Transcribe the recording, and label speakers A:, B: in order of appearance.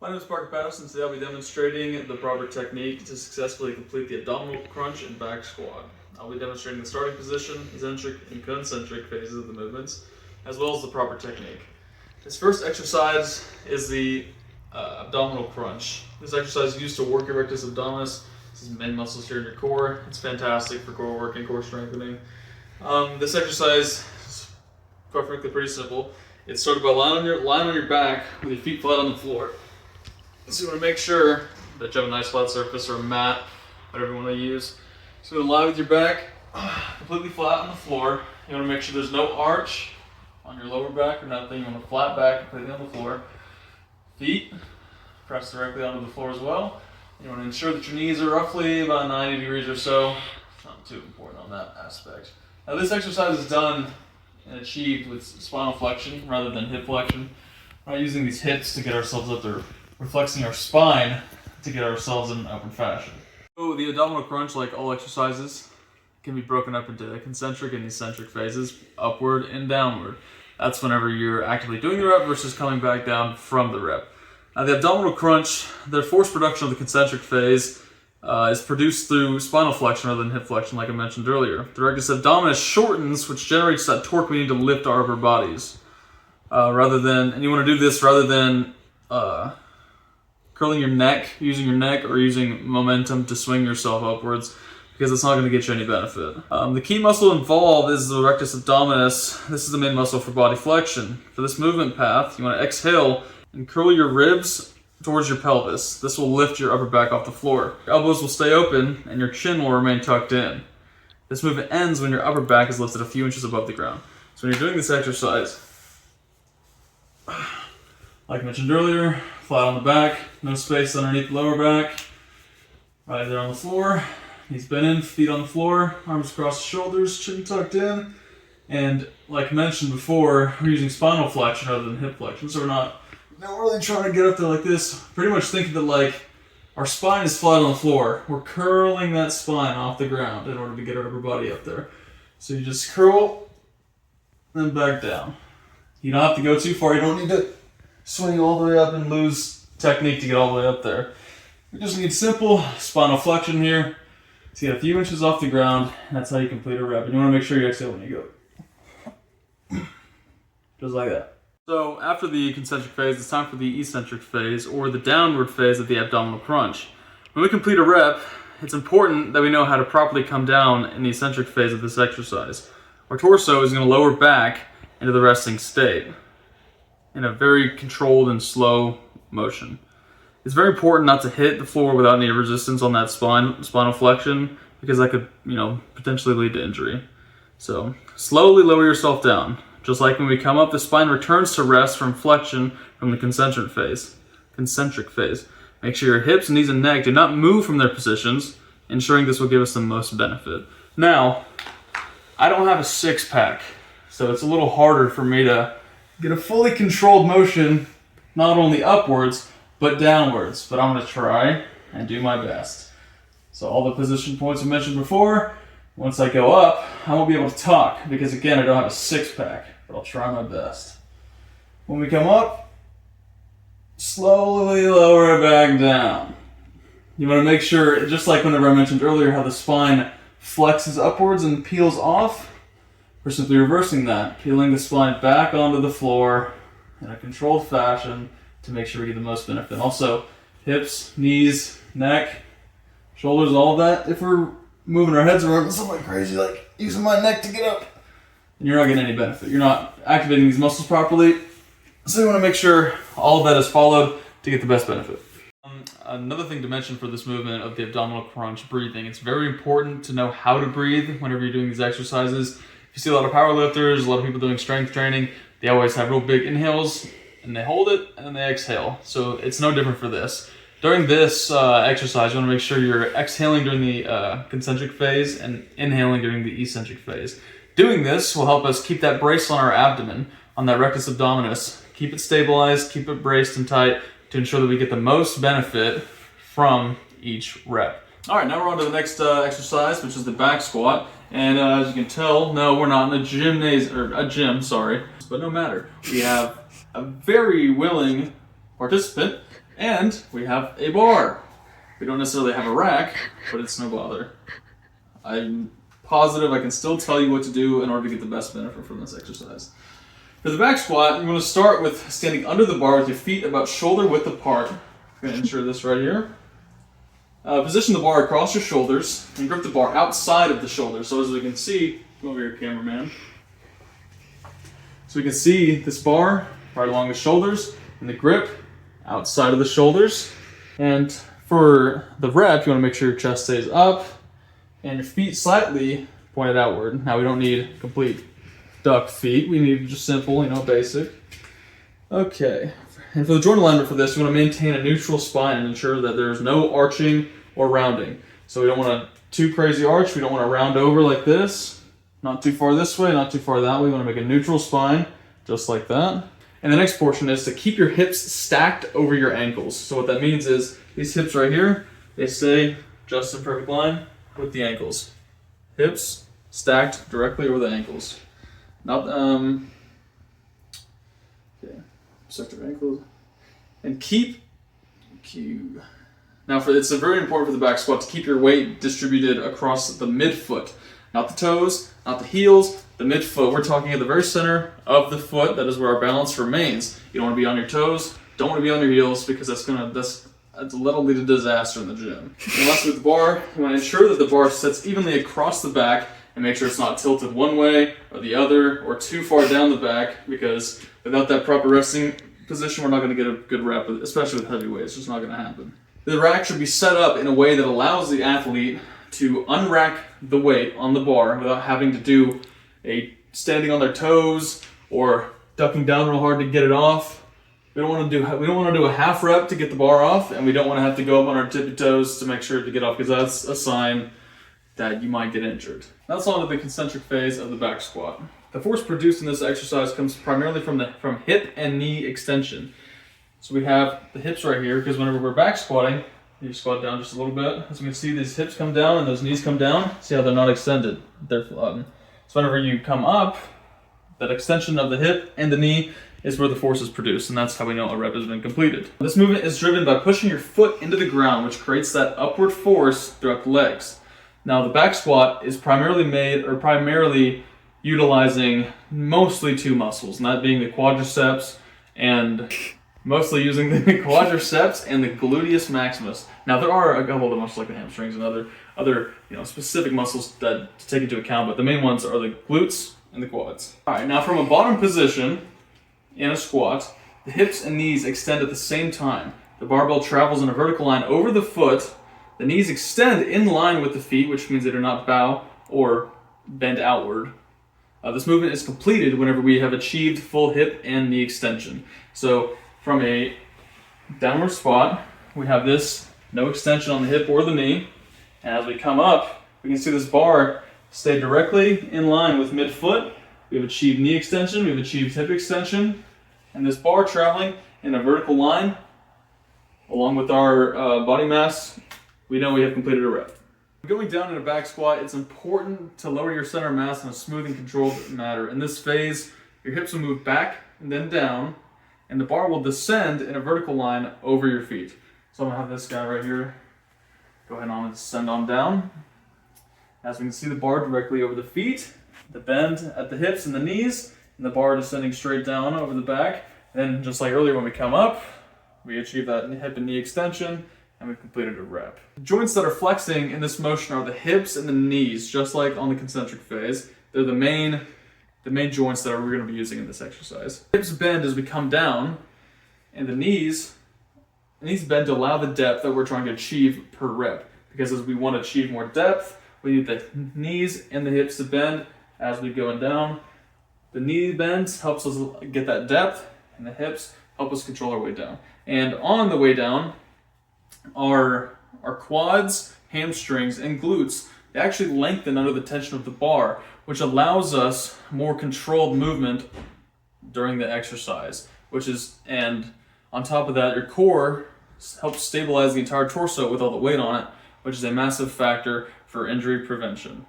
A: My name is Parker Patterson. Today I'll be demonstrating the proper technique to successfully complete the abdominal crunch and back squat. I'll be demonstrating the starting position, eccentric and concentric phases of the movements, as well as the proper technique. This first exercise is the abdominal crunch. This exercise is used to work your rectus abdominis. This is main muscles here in your core. It's fantastic for core work and core strengthening. This exercise is quite frankly pretty simple. It's started by lying on your back with your feet flat on the floor. So you want to make sure that you have a nice flat surface or a mat, whatever you want to use. So you want to lie with your back completely flat on the floor. You want to make sure there's no arch on your lower back or nothing. You want to flat back completely on the floor. Feet press directly onto the floor as well. You want to ensure that your knees are roughly about 90 degrees or so. It's not too important on that aspect. Now this exercise is done and achieved with spinal flexion rather than hip flexion. We're not using these hips to get ourselves up there. We're flexing our spine to get ourselves in an upward fashion. So the abdominal crunch, like all exercises, can be broken up into concentric and eccentric phases, upward and downward. That's whenever you're actively doing the rep versus coming back down from the rep. Now the abdominal crunch, the force production of the concentric phase is produced through spinal flexion rather than hip flexion, like I mentioned earlier. The rectus abdominis shortens, which generates that torque we need to lift our upper bodies. And you want to do this rather than curling your neck, using your neck, or using momentum to swing yourself upwards, because it's not going to get you any benefit. The key muscle involved is the rectus abdominis. This is the main muscle for body flexion. For this movement path, you want to exhale and curl your ribs towards your pelvis. This will lift your upper back off the floor. Your elbows will stay open and your chin will remain tucked in. This movement ends when your upper back is lifted a few inches above the ground. So when you're doing this exercise, like I mentioned earlier, flat on the back, no space underneath the lower back, right there on the floor, knees bent in, feet on the floor, arms across the shoulders, chin tucked in, and like mentioned before, we're using spinal flexion rather than hip flexion, so we're not really trying to get up there like this. Pretty much think that like our spine is flat on the floor. We're curling that spine off the ground in order to get our upper body up there. So you just curl, then back down. You don't have to go too far. You don't need to swing all the way up and lose technique to get all the way up there. We just need simple spinal flexion here to get a few inches off the ground, and that's how you complete a rep. And you want to make sure you exhale when you go. Just like that. So after the concentric phase, it's time for the eccentric phase, or the downward phase of the abdominal crunch. When we complete a rep, it's important that we know how to properly come down in the eccentric phase of this exercise. Our torso is going to lower back into the resting state in a very controlled and slow motion. It's very important not to hit the floor without any resistance on that spinal flexion, because that could, potentially lead to injury. So slowly lower yourself down. Just like when we come up, the spine returns to rest from flexion from the concentric phase. Make sure your hips, knees, and neck do not move from their positions, ensuring this will give us the most benefit. Now, I don't have a six-pack, so it's a little harder for me to get a fully controlled motion, not only upwards, but downwards. But I'm going to try and do my best. So all the position points I mentioned before, once I go up, I won't be able to talk, because again, I don't have a six-pack. But I'll try my best. When we come up, slowly lower it back down. You want to make sure, just like whenever I mentioned earlier, how the spine flexes upwards and peels off, we're simply reversing that, peeling the spine back onto the floor in a controlled fashion to make sure we get the most benefit. Also, hips, knees, neck, shoulders, all of that. If we're moving our heads around something crazy, like using my neck to get up, and you're not getting any benefit. You're not activating these muscles properly. So you want to make sure all of that is followed to get the best benefit. Another thing to mention for this movement of the abdominal crunch, breathing. It's very important to know how to breathe whenever you're doing these exercises. If you see a lot of power lifters, a lot of people doing strength training, they always have real big inhales, and they hold it, and then they exhale. So it's no different for this. During this exercise, you want to make sure you're exhaling during the concentric phase and inhaling during the eccentric phase. Doing this will help us keep that brace on our abdomen, on that rectus abdominis. Keep it stabilized, keep it braced and tight to ensure that we get the most benefit from each rep. All right, now we're on to the next exercise, which is the back squat. And as you can tell, no, we're not in a gym, but no matter. We have a very willing participant And we have a bar. We don't necessarily have a rack, but it's no bother. I'm positive I can still tell you what to do in order to get the best benefit from this exercise. For the back squat, you want to start with standing under the bar with your feet about shoulder width apart. I'm going to ensure this right here. Position the bar across your shoulders and grip the bar outside of the shoulders. So as we can see, come over here, cameraman. So we can see this bar right along the shoulders and the grip outside of the shoulders. And for the rep, you want to make sure your chest stays up and your feet slightly pointed outward. Now we don't need complete duck feet. We need just simple, basic. Okay. And for the joint alignment for this, you want to maintain a neutral spine and ensure that there's no arching or rounding. So we don't want a too crazy arch. We don't want to round over like this. Not too far this way, not too far that way. We want to make a neutral spine, just like that. And the next portion is to keep your hips stacked over your ankles. So what that means is these hips right here, they stay just in perfect line with the ankles. Hips stacked directly over the ankles. Not okay. Sector ankles. And keep. Now it's very important for the back squat to keep your weight distributed across the midfoot. Not the toes, not the heels, the midfoot. We're talking at the very center of the foot. That is where our balance remains. You don't want to be on your toes, don't want to be on your heels, because that'll lead to disaster in the gym. And lastly, with the bar, you want to ensure that the bar sits evenly across the back and make sure it's not tilted one way or the other or too far down the back, because without that proper resting position, we're not going to get a good rep, especially with heavy weights. It's just not going to happen. The rack should be set up in a way that allows the athlete to unrack the weight on the bar without having to do a standing on their toes or ducking down real hard to get it off. We don't want to do a half rep to get the bar off, and we don't want to have to go up on our tippy toes to make sure to get off, because that's a sign that you might get injured. That's on to the concentric phase of the back squat. The force produced in this exercise comes primarily from hip and knee extension. So we have the hips right here, because whenever we're back squatting, you squat down just a little bit. As you can see, these hips come down and those knees come down. See how they're not extended? They're so whenever you come up, that extension of the hip and the knee is where the force is produced, and that's how we know a rep has been completed. This movement is driven by pushing your foot into the ground, which creates that upward force throughout the legs. Now, the back squat is primarily utilizing mostly two muscles, and that being the quadriceps and mostly using the quadriceps and the gluteus maximus. Now, there are a couple of muscles like the hamstrings and other specific muscles that to take into account, but the main ones are the glutes and the quads. All right, now from a bottom position in a squat, the hips and knees extend at the same time. The barbell travels in a vertical line over the foot. The knees extend in line with the feet, which means they do not bow or bend outward. This movement is completed whenever we have achieved full hip and knee extension. So from a downward squat, we have this no extension on the hip or the knee. And as we come up, we can see this bar stay directly in line with midfoot. We've achieved knee extension, we've achieved hip extension, and this bar traveling in a vertical line along with our body mass, we know we have completed a rep. Going down in a back squat, it's important to lower your center of mass in a smooth and controlled manner. In this phase, your hips will move back and then down, and the bar will descend in a vertical line over your feet. So I'm gonna have this guy right here go ahead and descend on down. As we can see, the bar directly over the feet, the bend at the hips and the knees, and the bar descending straight down over the back. And then just like earlier when we come up, we achieve that hip and knee extension, and we've completed a rep. The joints that are flexing in this motion are the hips and the knees, just like on the concentric phase. They're the main joints that we're going to be using in this exercise. Hips bend as we come down, and the knees bend to allow the depth that we're trying to achieve per rep. Because as we want to achieve more depth, we need the knees and the hips to bend as we're going down. The knee bends helps us get that depth, and the hips help us control our way down. And on the way down, our quads, hamstrings, and glutes, they actually lengthen under the tension of the bar, which allows us more controlled movement during the exercise. And on top of that, your core helps stabilize the entire torso with all the weight on it, which is a massive factor for injury prevention.